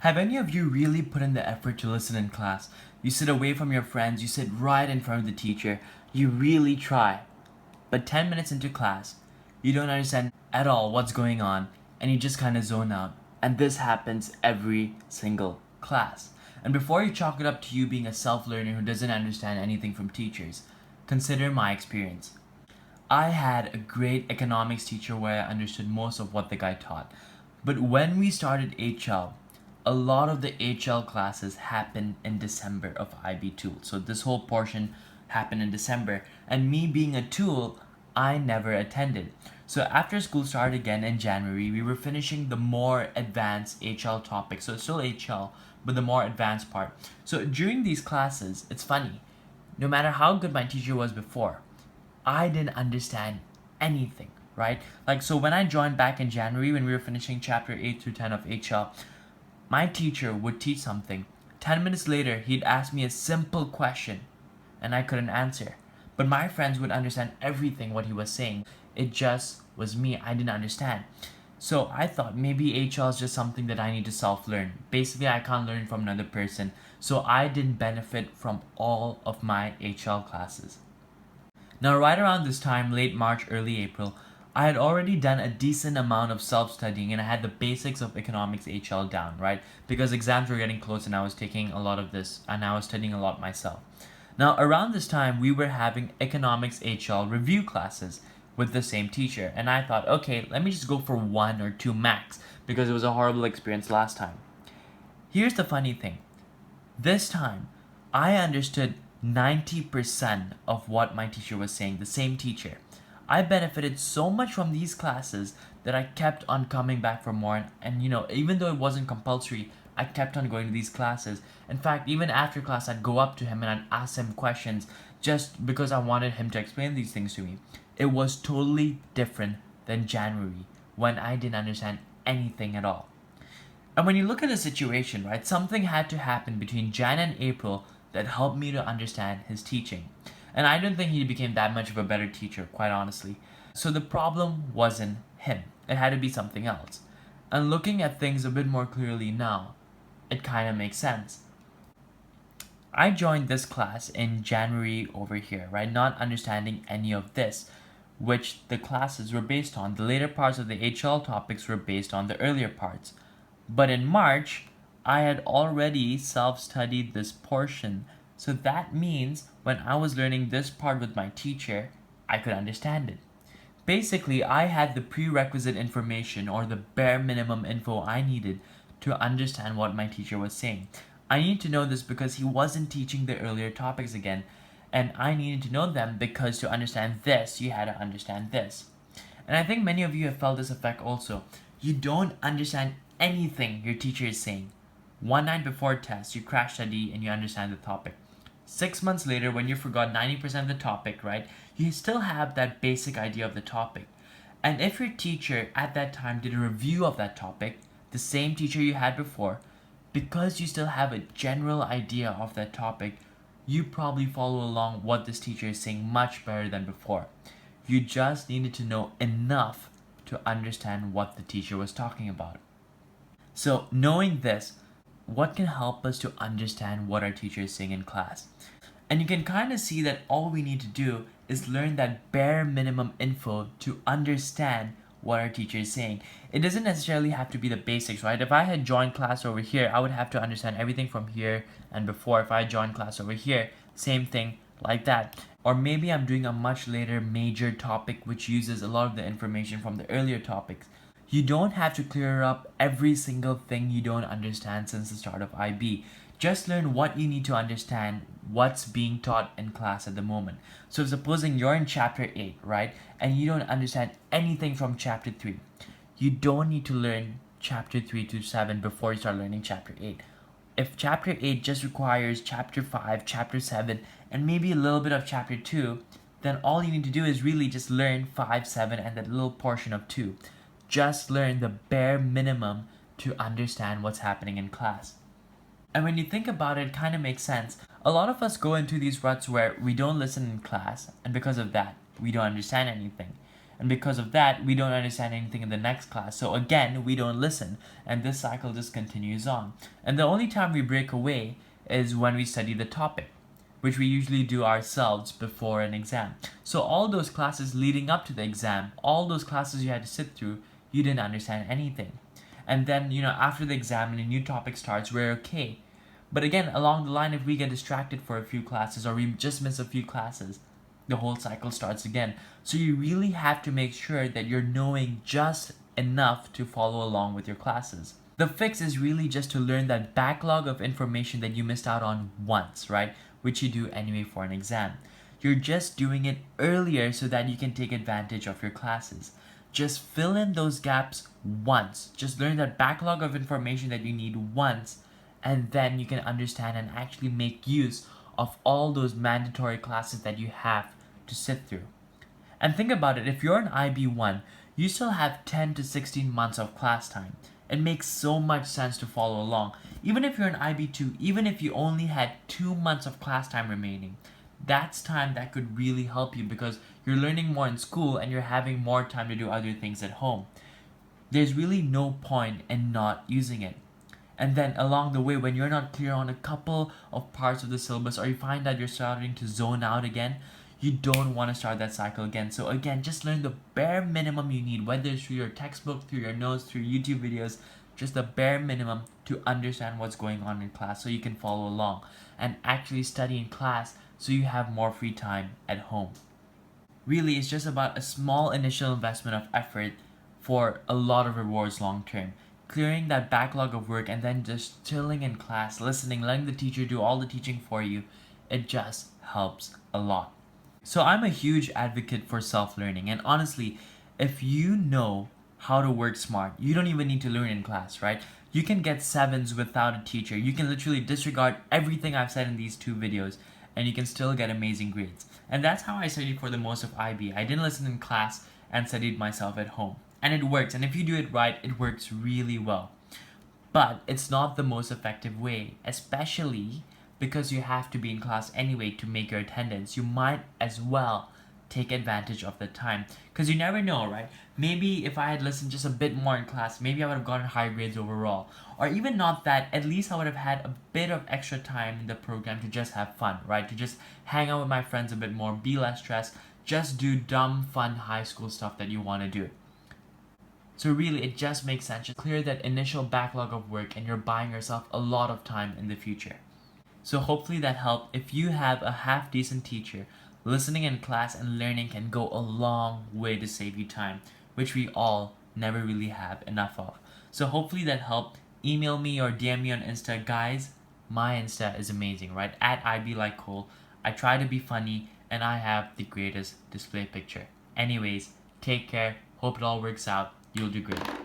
Have any of you really put in the effort to listen in class? You sit away from your friends, you sit right in front of the teacher, you really try. But 10 minutes into class, you don't understand at all what's going on, and you just kind of zone out. And this happens every single class. And before you chalk it up to you being a self-learner who doesn't understand anything from teachers, consider my experience. I had a great economics teacher where I understood most of what the guy taught. But when we started HL, a lot of the HL classes happened in December of IB tool. So this whole portion happened in December. And me being a tool, I never attended. So after school started again in January, we were finishing the more advanced HL topics. So it's still HL, but the more advanced part. So during these classes, it's funny. No matter how good my teacher was before, I didn't understand anything, right? Like, so when I joined back in January when we were finishing chapter 8 through 10 of HL, my teacher would teach something. 10 minutes later, he'd ask me a simple question and I couldn't answer. But my friends would understand everything what he was saying. It just was me, I didn't understand. So I thought maybe HL is just something that I need to self-learn. Basically, I can't learn from another person. So I didn't benefit from all of my HL classes. Now, right around this time, late March, early April, I had already done a decent amount of self-studying and I had the basics of economics HL down, right? Because exams were getting close and I was taking a lot of this and I was studying a lot myself. Now, around this time, we were having economics HL review classes with the same teacher. And I thought, okay, let me just go for 1 or 2 max because it was a horrible experience last time. Here's the funny thing. This time, I understood 90% of what my teacher was saying, the same teacher. I benefited so much from these classes that I kept on coming back for more. And even though it wasn't compulsory, I kept on going to these classes. In fact, even after class, I'd go up to him and I'd ask him questions just because I wanted him to explain these things to me. It was totally different than January when I didn't understand anything at all. And when you look at the situation, right, something had to happen between Jan and April that helped me to understand his teaching. And I don't think he became that much of a better teacher, quite honestly. So the problem wasn't him. It had to be something else. And looking at things a bit more clearly now, it kind of makes sense. I joined this class in January over here, right? Not understanding any of this, which the classes were based on. The later parts of the HL topics were based on the earlier parts. But in March, I had already self-studied this portion. So that means when I was learning this part with my teacher, I could understand it. Basically, I had the prerequisite information or the bare minimum info I needed to understand what my teacher was saying. I needed to know this because he wasn't teaching the earlier topics again, and I needed to know them because to understand this, you had to understand this. And I think many of you have felt this effect also. You don't understand anything your teacher is saying. One night before test, you crash study and you understand the topic. 6 months later, when you forgot 90% of the topic, right, you still have that basic idea of the topic. And if your teacher at that time did a review of that topic, the same teacher you had before, because you still have a general idea of that topic, you probably follow along what this teacher is saying much better than before. You just needed to know enough to understand what the teacher was talking about. So knowing this, what can help us to understand what our teacher is saying in class? And you can kind of see that all we need to do is learn that bare minimum info to understand what our teacher is saying. It doesn't necessarily have to be the basics, right? If I had joined class over here, I would have to understand everything from here and before. If I joined class over here, same thing like that. Or maybe I'm doing a much later major topic which uses a lot of the information from the earlier topics. You don't have to clear up every single thing you don't understand since the start of IB. Just learn what you need to understand, what's being taught in class at the moment. So supposing you're in chapter 8, right, and you don't understand anything from chapter 3, you don't need to learn chapter 3 to 7 before you start learning chapter 8. If chapter 8 just requires chapter 5, chapter 7, and maybe a little bit of chapter 2, then all you need to do is really just learn 5, 7, and that little portion of 2. Just learn the bare minimum to understand what's happening in class. And when you think about it, it kind of makes sense. A lot of us go into these ruts where we don't listen in class, and because of that, we don't understand anything. And because of that, we don't understand anything in the next class. So again, we don't listen. And this cycle just continues on. And the only time we break away is when we study the topic, which we usually do ourselves before an exam. So all those classes leading up to the exam, all those classes you had to sit through, you didn't understand anything. And then, after the exam and a new topic starts, we're okay. But again, along the line, if we get distracted for a few classes or we just miss a few classes, the whole cycle starts again. So you really have to make sure that you're knowing just enough to follow along with your classes. The fix is really just to learn that backlog of information that you missed out on once, right? Which you do anyway for an exam. You're just doing it earlier so that you can take advantage of your classes. Just fill in those gaps once. Just learn that backlog of information that you need once, and then you can understand and actually make use of all those mandatory classes that you have to sit through. And think about it, if you're an IB1, you still have 10 to 16 months of class time. It makes so much sense to follow along. Even if you're an IB2, even if you only had 2 months of class time remaining, that's time that could really help you because you're learning more in school and you're having more time to do other things at home. There's really no point in not using it. And then along the way, when you're not clear on a couple of parts of the syllabus or you find that you're starting to zone out again, you don't want to start that cycle again. So again, just learn the bare minimum you need, whether it's through your textbook, through your notes, through YouTube videos, just the bare minimum to understand what's going on in class so you can follow along and actually study in class so you have more free time at home. Really, it's just about a small initial investment of effort for a lot of rewards long term. Clearing that backlog of work and then just chilling in class, listening, letting the teacher do all the teaching for you, it just helps a lot. So I'm a huge advocate for self-learning, and honestly, if you know how to work smart, you don't even need to learn in class, right? You can get 7s without a teacher. You can literally disregard everything I've said in these 2 videos and you can still get amazing grades. And that's how I studied for the most of IB. I didn't listen in class and studied myself at home. And it works, and if you do it right, it works really well. But it's not the most effective way, especially because you have to be in class anyway to make your attendance. You might as well take advantage of the time because you never know, right? Maybe if I had listened just a bit more in class, maybe I would have gotten high grades overall. Or even not that, at least I would have had a bit of extra time in the program to just have fun, right? To just hang out with my friends a bit more, be less stressed, just do dumb, fun high school stuff that you want to do. So really, it just makes sense to clear that initial backlog of work and you're buying yourself a lot of time in the future. So hopefully that helped. If you have a half-decent teacher, listening in class and learning can go a long way to save you time, which we all never really have enough of. So hopefully that helped. Email me or DM me on Insta. Guys, my Insta is amazing, right? At iblikecole. I try to be funny and I have the greatest display picture. Anyways, take care. Hope it all works out. You'll do great.